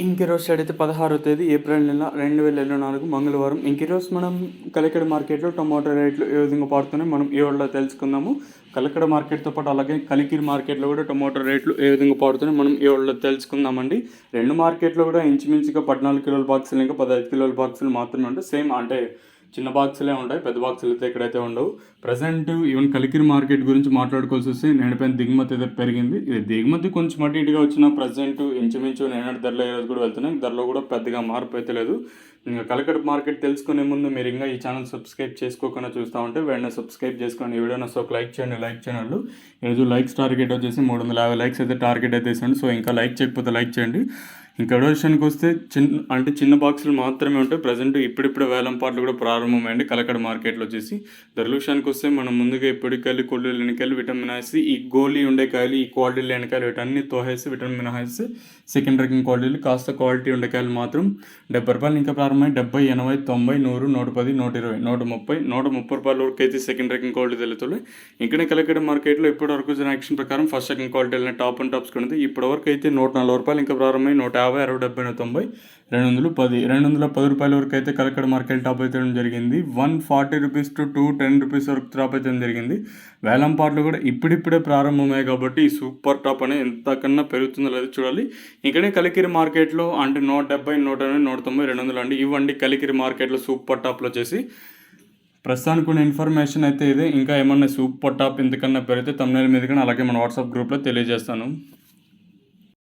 ఇంకీరోజు start అయితే 16వ తేదీ April నెల 2024 మంగళవారం. ఇంకీరోజు మనం కలకడ మార్కెట్లో టమాటో రేట్లు ఏ విధంగా పడుతున్నాయి మనం ఈ వీడియోలో తెలుసుకుందాము. కలకడ మార్కెట్తో పాటు అలాగే కలికిరి మార్కెట్లో కూడా టమాటో రేట్లు ఏ విధంగా పడుతున్నాయి మనం ఈ వీడియోలో తెలుసుకుందామండి. రెండు మార్కెట్లో కూడా ఇంచుమించుగా 14 కిలోల బాక్సులు ఇంకా 15 కిలోల బాక్సులు మాత్రమే ఉంటాయి. సేమ్ అంటే చిన్న బాక్సులే ఉంటాయి, పెద్ద బాక్సులు అయితే ఇక్కడైతే ఉండవు. ప్రజెంట్ ఈవెన్ కలికిరి మార్కెట్ గురించి మాట్లాడుకోవాల్సి వస్తే నేనపైన దిగుమతి అయితే పెరిగింది. ఇది దిగుమతి కొంచెం అటు ఇటుగా వచ్చిన ప్రజెంట్ ఇంచుమించు నేను ధరలో ఈరోజు కూడా వెళ్తున్నాయి. ధరలో కూడా పెద్దగా మార్పు అయితే లేదు. ఇంకా కలకడ మార్కెట్ తెలుసుకునే ముందు మీరు ఇంకా ఈ ఛానల్ సబ్స్క్రైబ్ చేసుకోకుండా చూస్తూ ఉంటే వెంటనే సబ్స్క్రైబ్ చేసుకోండి. ఈ వీడియోని సో లైక్ చేయండి. లైక్ ఛానల్ ఈరోజు లైక్స్ టార్గెట్ వచ్చేసి 350 లైక్స్ అయితే టార్గెట్ అయితే వేసండి. సో ఇంకా లైక్ చేయకపోతే లైక్ చేయండి. ఇంకా విషయానికి వస్తే చిన్న బాక్సులు మాత్రమే ఉంటాయి. ప్రజెంట్ ఇప్పుడిప్పుడే వేలం పాటలు కూడా ప్రారంభమైంది కలకడ మార్కెట్లో వచ్చేసి. ధరల విషయానికి వస్తే మనం ముందుగా ఇప్పటికాయలు కొల్లు ఎన్నికాయలు విటమిన్ వేసి ఈ గోలీ ఉండే కాయలు ఈ క్వాలిటీ ఎన్నికాయలు వీటన్ని తోహేసి విటమిన్ మినహాయిసి సెకండ్ రకం క్వాలిటీలు కాస్త క్వాలిటీ ఉండే కాయలు మాత్రం 70 రూపాయలు ఇంకా ప్రారంభమై 70, 80, 90, 100, 110, 120, 130, 130 రూపాయల వరకు అయితే సెకండ్ రకం క్వాలిటీ తెలుస్తుంది. ఇక్కడే కలకడ మార్కెట్లో ఇప్పటి వరకు జరిగిన యాక్షన్ ప్రకారం ఫస్ట్ రకం క్వాలిటీ టాప్ అండ్ టాప్స్ కొనింది. ఇప్పటి వరకు అయితే 140 రూపాయలు ఇంకా ప్రారంభమై 150, 60, 70, 90, 210, 210 రూపాయల వరకు అయితే కలకడ మార్కెట్ టాప్ అయితే జరిగింది. 140 రూపీస్ టు 210 రూపీస్ వరకు టాప్ అయితే జరిగింది. వేలం పాటలు కూడా ఇప్పుడిప్పుడే ప్రారంభమయ్యాయి కాబట్టి ఈ సూపర్ టాప్ అనేది ఎంతకన్నా పెరుగుతుందో లేదో చూడాలి. ఇక్కడే కలికిరి మార్కెట్లో అంటే 170, 180, 190, 200 అండి ఇవ్వండి కలికిరి మార్కెట్లో సూపర్ టాప్లో వచ్చేసి. ప్రస్తుతానికి ఉన్న ఇన్ఫర్మేషన్ అయితే ఇదే. ఇంకా ఏమన్నా సూపర్ టాప్ ఇంతకన్నా పెరిగితే తమిళ మీద కానీ అలాగే మన వాట్సాప్ గ్రూప్లో తెలియజేస్తాను.